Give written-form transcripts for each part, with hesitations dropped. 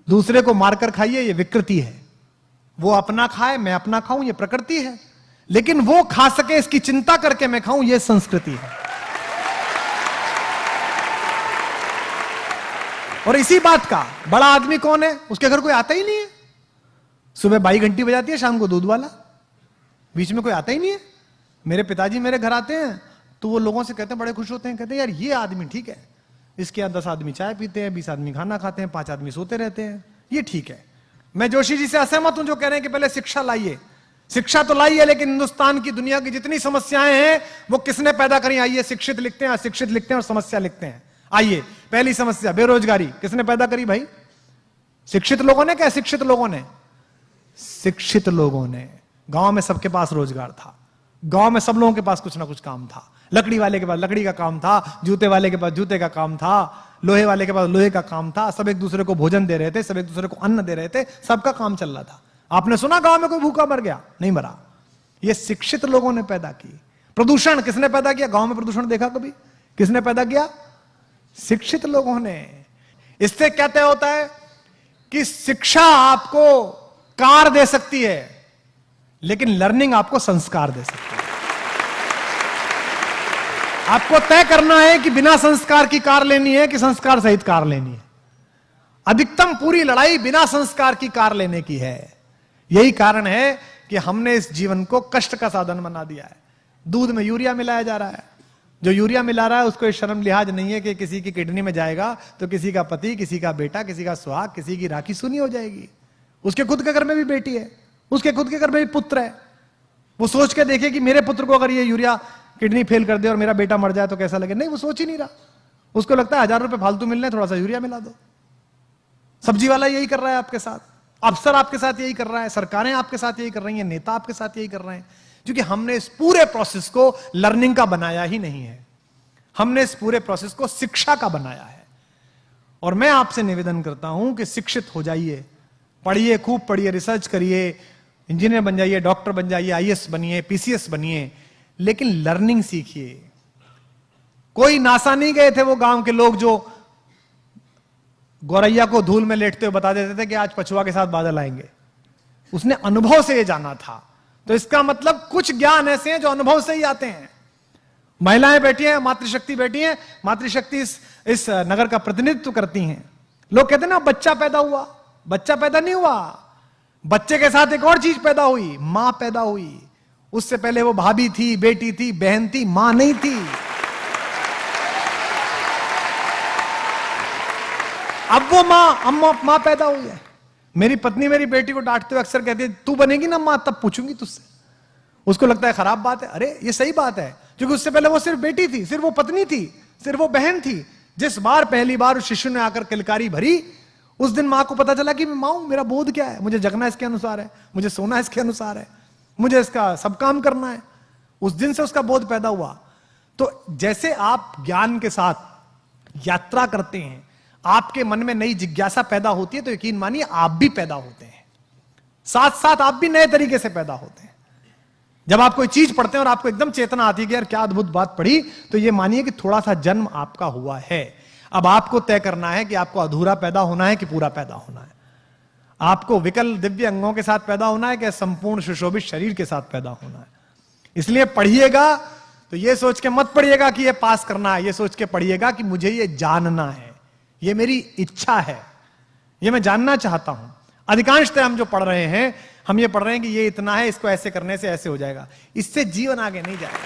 दूसरे को मारकर खाइए, ये विकृति है। वो अपना खाए, मैं अपना खाऊं, ये प्रकृति है। लेकिन वो खा सके इसकी चिंता करके मैं खाऊं, ये संस्कृति है। और इसी बात का बड़ा आदमी कौन है? उसके घर कोई आता ही नहीं है। सुबह बाई घंटी बजाती है, शाम को दूध वाला, बीच में कोई आता ही नहीं है। मेरे पिताजी मेरे घर आते हैं तो वो लोगों से कहते हैं, बड़े खुश होते हैं, कहते हैं यार ये आदमी ठीक है, इसके यहाँ 10 आदमी चाय पीते हैं, 20 आदमी खाना खाते हैं, 5 आदमी सोते रहते हैं, ये ठीक है। मैं जोशी जी से असहमत हूं जो कह रहे हैं कि पहले शिक्षा लाइए। शिक्षा तो लाई है, लेकिन हिंदुस्तान की दुनिया की जितनी समस्याएं हैं वो किसने पैदा करी? आइए, शिक्षित लिखते हैं, अशिक्षित लिखते हैं और समस्या लिखते हैं। आइए, पहली समस्या बेरोजगारी, किसने पैदा करी भाई? शिक्षित लोगों ने क्या अशिक्षित लोगों ने? शिक्षित लोगों ने। गांव में सबके पास रोजगार था, गांव में सब लोगों के पास कुछ ना कुछ काम था। लकड़ी वाले के पास लकड़ी का काम था, जूते वाले के पास जूते का काम था, लोहे वाले के पास लोहे का काम था। सब एक दूसरे को भोजन दे रहे थे, सब एक दूसरे को अन्न दे रहे थे, सबका काम चल रहा था। आपने सुना गांव में कोई भूखा मर गया? नहीं मरा। ये शिक्षित लोगों ने पैदा की। प्रदूषण किसने पैदा किया? गांव में प्रदूषण देखा कभी? किसने पैदा किया? शिक्षित लोगों ने। इससे क्या तय होता है कि शिक्षा आपको कार दे सकती है, लेकिन लर्निंग आपको संस्कार दे सकती है। आपको तय करना है कि बिना संस्कार की कार लेनी है कि संस्कार सहित कार लेनी है। अधिकतम पूरी लड़ाई बिना संस्कार की कार लेने की है। यही कारण है कि हमने इस जीवन को कष्ट का साधन बना दिया है। दूध में यूरिया मिलाया जा रहा है। जो यूरिया मिला रहा है उसको शर्म लिहाज नहीं है कि किसी की किडनी में जाएगा तो किसी का पति, किसी का बेटा, किसी का सुहाग, किसी की राखी सुनी हो जाएगी। उसके खुद के घर में भी बेटी है, उसके खुद के घर में भी पुत्र है। वो सोच के देखे कि मेरे पुत्र को अगर ये यूरिया किडनी फेल कर दे और मेरा बेटा मर जाए तो कैसा लगे। नहीं, वो सोच ही नहीं रहा। उसको लगता है 1000 रुपए फालतू मिलने, थोड़ा सा यूरिया मिला दो। सब्जी वाला यही कर रहा है आपके साथ, अफसर आपके साथ यही कर रहा है, सरकारें आपके साथ यही कर रही हैं, नेता आपके साथ यही कर रहे हैं, क्योंकि हमने इस पूरे प्रोसेस को लर्निंग का बनाया ही नहीं है। हमने इस पूरे प्रोसेस को शिक्षा का बनाया है। और मैं आपसे निवेदन करता हूं कि शिक्षित हो जाइए, पढ़िए, खूब पढ़िए, रिसर्च करिए, इंजीनियर बन जाइए, डॉक्टर बन जाइए, आईएएस बनिए, पीसीएस बनिए, लेकिन लर्निंग सीखिए। कोई नासा नहीं गए थे वो गांव के लोग जो गौरैया को धूल में लेटते हुए बता देते थे कि आज पछुआ के साथ बादल आएंगे। उसने अनुभव से ये जाना था। तो इसका मतलब कुछ ज्ञान ऐसे हैं जो अनुभव से ही आते हैं। महिलाएं बैठी हैं, मातृशक्ति बैठी हैं, मातृशक्ति इस नगर का प्रतिनिधित्व करती हैं। लोग कहते हैं ना बच्चा पैदा हुआ, बच्चा पैदा नहीं हुआ, बच्चे के साथ एक और चीज पैदा हुई, मां पैदा हुई। उससे पहले वो भाभी थी, बेटी थी, बहन थी, मां नहीं थी। अब वो मां पैदा हुई है। मेरी पत्नी मेरी बेटी को डांटते हुए अक्सर कहती है, तू बनेगी ना मां तब पूछूंगी तुझसे। उसको लगता है खराब बात है। अरे ये सही बात है, क्योंकि उससे पहले वो सिर्फ बेटी थी, सिर्फ वो पत्नी थी, सिर्फ वो बहन थी। जिस बार पहली बार उस शिशु ने आकर किलकारी भरी, उस दिन मां को पता चला कि मैं मां हूं, मेरा बोध क्या है, मुझे जगना इसके अनुसार है, मुझे सोना इसके अनुसार है, मुझे इसका सब काम करना है। उस दिन से उसका बोध पैदा हुआ। तो जैसे आप ज्ञान के साथ यात्रा करते हैं, आपके मन में नई जिज्ञासा पैदा होती है, तो यकीन मानिए आप भी पैदा होते हैं, साथ साथ आप भी नए तरीके से पैदा होते हैं। जब आप कोई चीज पढ़ते हैं और आपको एकदम चेतना आती है कि यार क्या अद्भुत बात पढ़ी, तो ये मानिए कि थोड़ा सा जन्म आपका हुआ है। अब आपको तय करना है कि आपको अधूरा पैदा होना है कि पूरा पैदा होना है। आपको विकल दिव्य अंगों के साथ पैदा होना है कि संपूर्ण सुशोभित शरीर के साथ पैदा होना है। इसलिए पढ़िएगा तो ये सोच के मत पढ़िएगा कि ये पास करना है, ये सोच के पढ़िएगा कि मुझे ये जानना है, ये मेरी इच्छा है, ये मैं जानना चाहता हूं। अधिकांशतः हम जो पढ़ रहे हैं, हम ये पढ़ रहे हैं कि ये इतना है, इसको ऐसे करने से ऐसे हो जाएगा। इससे जीवन आगे नहीं जाएगा।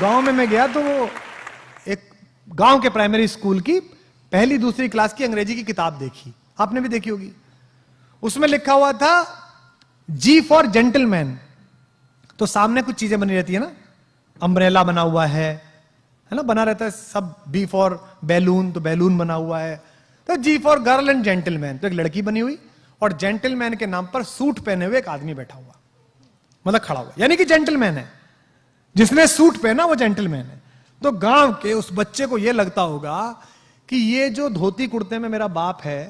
गांव में मैं गया तो वो एक गांव के प्राइमरी स्कूल की पहली दूसरी क्लास की अंग्रेजी की किताब देखी, आपने भी देखी होगी। उसमें लिखा हुआ था जी फॉर जेंटलमैन। तो सामने कुछ चीजें बनी रहती है ना, अम्ब्रेला बना हुआ है ना, बना रहता है सब। बी फॉर बैलून, तो बैलून बना हुआ है। तो जी फॉर गर्ल एंड जेंटलमैन, तो एक लड़की बनी हुई और जेंटलमैन के नाम पर सूट पहने हुए एक आदमी बैठा हुआ, मतलब खड़ा हुआ, यानी कि जेंटलमैन है। जिसने सूट पहना वो जेंटलमैन है। तो गांव के उस बच्चे को यह लगता होगा कि ये जो धोती कुर्ते में मेरा बाप है,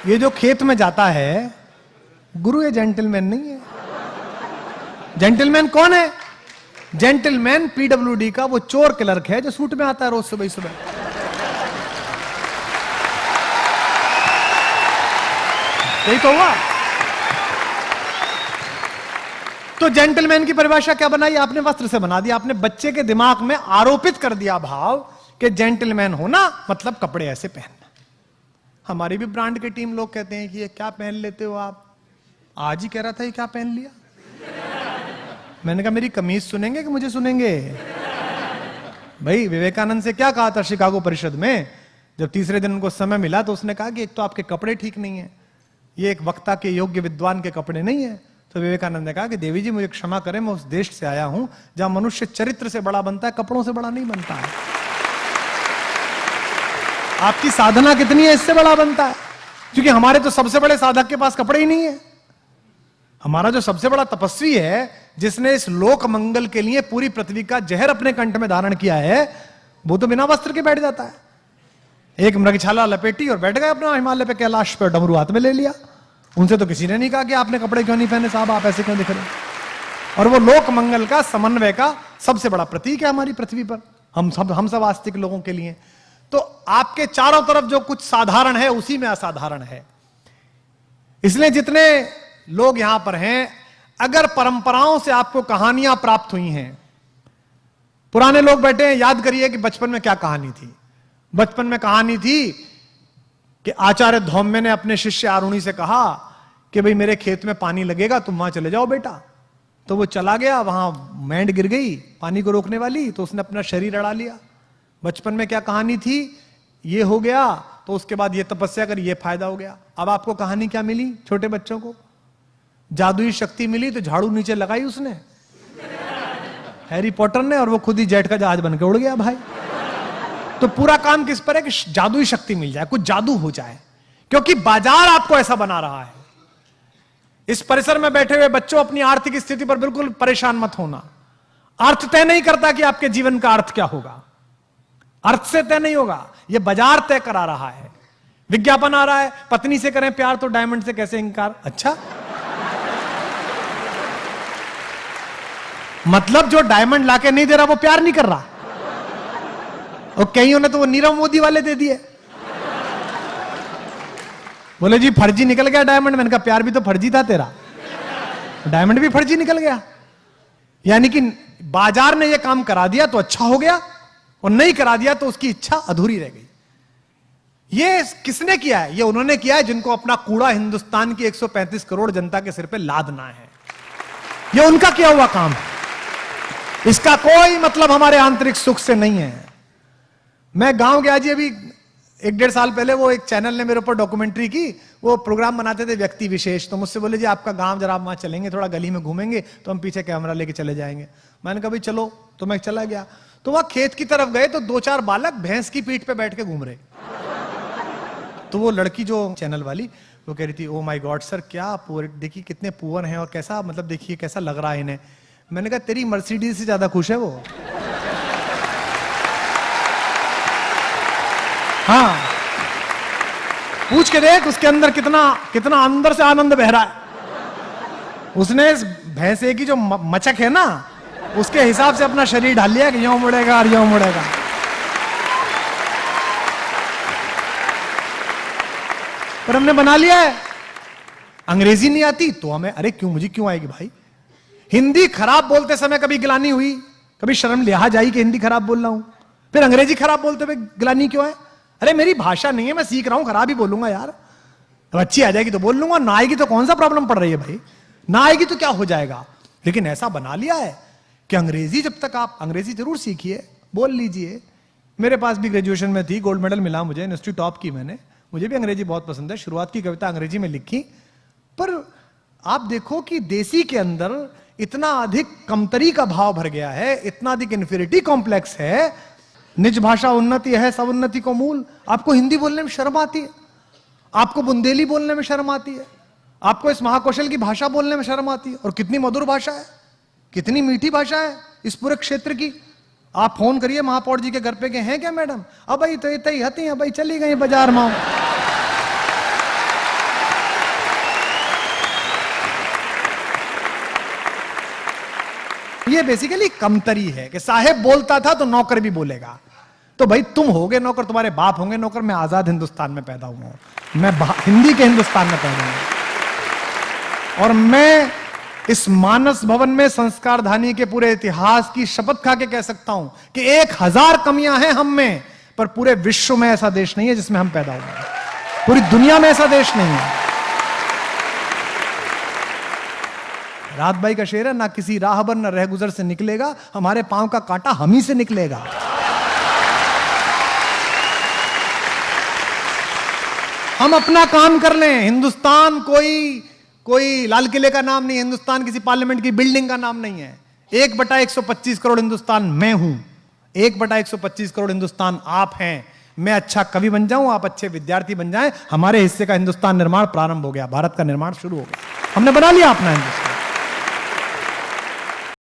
ये जो खेत में जाता है, गुरु ये जेंटलमैन नहीं है। जेंटलमैन कौन है? जेंटलमैन पीडब्ल्यूडी का वो चोर क्लर्क है जो सूट में आता है रोज सुबह सुबह। यही तो हुआ। तो जेंटलमैन की परिभाषा क्या बनाई आपने? वस्त्र से बना दिया आपने। बच्चे के दिमाग में आरोपित कर दिया भाव कि जेंटलमैन होना मतलब कपड़े ऐसे पहनना। हमारी भी ब्रांड के टीम लोग कहते हैं कि ये क्या पहन लेते हो आप? आज ही कह रहा था ये क्या पहन लिया। मैंने कहा मेरी कमीज सुनेंगे कि मुझे सुनेंगे? भाई विवेकानंद से क्या कहा था शिकागो परिषद में? जब तीसरे दिन उनको समय मिला तो उसने कहा कि एक तो आपके कपड़े ठीक नहीं है, ये एक वक्ता के योग्य विद्वान के कपड़े नहीं है। तो विवेकानंद ने कहा कि देवी जी मुझे क्षमा करें, मैं उस देश से आया हूं जहां मनुष्य चरित्र से बड़ा बनता है, कपड़ों से बड़ा नहीं बनता है। आपकी साधना कितनी है इससे बड़ा बनता है। क्योंकि हमारे तो सबसे बड़े साधक के पास कपड़े ही नहीं है। हमारा जो सबसे बड़ा तपस्वी है, जिसने इस लोक मंगल के लिए पूरी पृथ्वी का जहर अपने कंठ में धारण किया है, वो तो बिना वस्त्र के बैठ जाता है। एक मृगछाला लपेटी और बैठ गए अपना हिमालय पे, कैलाश पे, डमरू हाथ में ले लिया। उनसे तो किसी ने नहीं कहा कि आपने कपड़े क्यों नहीं पहने साहब, आप ऐसे क्यों दिख रहे। और वो लोक मंगल का समन्वय का सबसे बड़ा प्रतीक है हमारी पृथ्वी पर, हम सब आस्तिक लोगों के लिए। तो आपके चारों तरफ जो कुछ साधारण है उसी में असाधारण है। इसलिए जितने लोग यहां पर हैं, अगर परंपराओं से आपको कहानियां प्राप्त हुई हैं, पुराने लोग बैठे हैं, याद करिए कि बचपन में क्या कहानी थी। बचपन में कहानी थी कि आचार्य धौम्य ने अपने शिष्य आरुणि से कहा कि भाई मेरे खेत में पानी लगेगा, तुम वहां चले जाओ बेटा। तो वो चला गया, वहां मैंड गिर गई पानी को रोकने वाली, तो उसने अपना शरीर अड़ा लिया। बचपन में क्या कहानी थी? ये हो गया, तो उसके बाद ये तपस्या करी, ये फायदा हो गया। अब आपको कहानी क्या मिली? छोटे बच्चों को जादुई शक्ति मिली, तो झाड़ू नीचे लगाई उसने, हैरी पॉटर ने, और वो खुद ही जेट का जहाज बन के उड़ गया भाई। तो पूरा काम किस पर है कि जादुई शक्ति मिल जाए, कुछ जादू हो जाए, क्योंकि बाजार आपको ऐसा बना रहा है। इस परिसर में बैठे हुए बच्चों, अपनी आर्थिक स्थिति पर बिल्कुल परेशान मत होना। अर्थ तय नहीं करता कि आपके जीवन का अर्थ क्या होगा, अर्थ से तय नहीं होगा, यह बाजार तय करा रहा है। विज्ञापन आ रहा है, पत्नी से करें प्यार तो डायमंड से कैसे इंकार। अच्छा, मतलब जो डायमंड लाके नहीं दे रहा वो प्यार नहीं कर रहा। और कईयों ने तो वो नीरव मोदी वाले दे दिए, बोले जी फर्जी निकल गया डायमंड। मैंने कहा प्यार भी तो फर्जी था तेरा, डायमंड भी फर्जी निकल गया। यानी कि बाजार ने ये काम करा दिया तो अच्छा हो गया, और नहीं करा दिया तो उसकी इच्छा अधूरी रह गई। ये किसने किया है? ये उन्होंने किया है जिनको अपना कूड़ा हिंदुस्तान की 135 करोड़ जनता के सिर पे लादना है। ये उनका किया हुआ काम है, इसका कोई मतलब हमारे आंतरिक सुख से नहीं है। मैं गांव गया जी अभी 1-1.5 साल पहले, वो एक चैनल ने मेरे ऊपर डॉक्यूमेंट्री की, वो प्रोग्राम बनाते थे व्यक्ति विशेष। तो मुझसे बोले जी आपका गांव जरा, आप वहां चलेंगे, थोड़ा गली में घूमेंगे, तो हम पीछे कैमरा लेके चले जाएंगे। मैंने कहा भाई चलो, तो मैं चला गया। तो वहां खेत की तरफ गए तो 2-4 बालक भैंस की पीठ पे बैठ के घूम रहे। तो वो लड़की जो चैनल वाली, वो कह रही थी ओ माय गॉड सर, क्या पुअर, देखिए कितने पुअर हैं, और कैसा, मतलब देखिए कैसा लग रहा है इन्हें। मैंने कहा तेरी मर्सिडीज से ज्यादा खुश है वो। हाँ, पूछ के देख उसके अंदर कितना कितना अंदर से आनंद बह रहा है। उसने इस भैंसे की जो मचक है ना, उसके हिसाब से अपना शरीर ढाल लिया कि यूं मुड़ेगा और यूं मुड़ेगा। पर हमने बना लिया है। अंग्रेजी नहीं आती तो हमें, अरे क्यों, मुझे क्यों आएगी भाई। हिंदी खराब बोलते समय कभी गिलानी हुई, कभी शर्म लिहाज आई कि हिंदी खराब बोल रहा हूं? फिर अंग्रेजी खराब बोलते हुए गिलानी क्यों है? अरे मेरी भाषा नहीं है, मैं सीख रहा हूं, खराब ही बोलूंगा यार। तो अच्छी आ जाएगी तो बोल लूंगा, ना आएगी तो कौन सा प्रॉब्लम पड़ रही है भाई, ना आएगी तो क्या हो जाएगा। लेकिन ऐसा बना लिया है कि अंग्रेजी, जब तक आप अंग्रेजी जरूर सीखिए, बोल लीजिए। मेरे पास भी ग्रेजुएशन में थी, गोल्ड मेडल मिला मुझे, यूनिवर्सिटी टॉप की मैंने। मुझे भी अंग्रेजी बहुत पसंद है, शुरुआत की कविता अंग्रेजी में लिखी। पर आप देखो कि देसी के अंदर इतना अधिक कमतरी का भाव भर गया है, इतना अधिक इन्फीरिटी कॉम्प्लेक्स है। निज भाषा उन्नति है, सब उन्नति को मूल। आपको हिंदी बोलने में शर्म आती है, आपको बुंदेली बोलने में शर्म आती है, आपको इस महाकौशल की भाषा बोलने में शर्म आती है। और कितनी मधुर भाषा है, कितनी मीठी भाषा है इस पूरे क्षेत्र की। आप फोन करिए महापौर जी के घर पे, के हैं क्या मैडम? अब भाई तो इतनी हती है भाई, चली गई बाजार में। ये बेसिकली कमतरी है कि साहेब बोलता था तो नौकर भी बोलेगा। तो भाई तुम होगे नौकर, तुम्हारे बाप होंगे नौकर, मैं आजाद हिंदुस्तान में पैदा हुआ हूं, मैं हिंदी के हिंदुस्तान में पैदा हुआ और मैं इस मानस भवन में संस्कारधानी के पूरे इतिहास की शपथ खा के कह सकता हूं कि 1000 कमियां हैं हम में, पर पूरे विश्व में ऐसा देश नहीं है जिसमें हम पैदा हुए, पूरी दुनिया में ऐसा देश नहीं है। रात बाई का शेर है, ना किसी राहबर ना रहगुजर से निकलेगा, हमारे पांव का कांटा हम ही से निकलेगा। हम अपना काम कर लें। हिंदुस्तान कोई लाल किले का नाम नहीं है, हिंदुस्तान किसी पार्लियामेंट की बिल्डिंग का नाम नहीं है। 1/125 करोड़ हिंदुस्तान मैं हूं, 1/125 करोड़ हिंदुस्तान आप हैं। मैं अच्छा कवि बन जाऊं, आप अच्छे विद्यार्थी बन जाएं, हमारे हिस्से का हिंदुस्तान निर्माण प्रारंभ हो गया, भारत का निर्माण शुरू हो गया, हमने बना लिया अपना हिंदुस्तान।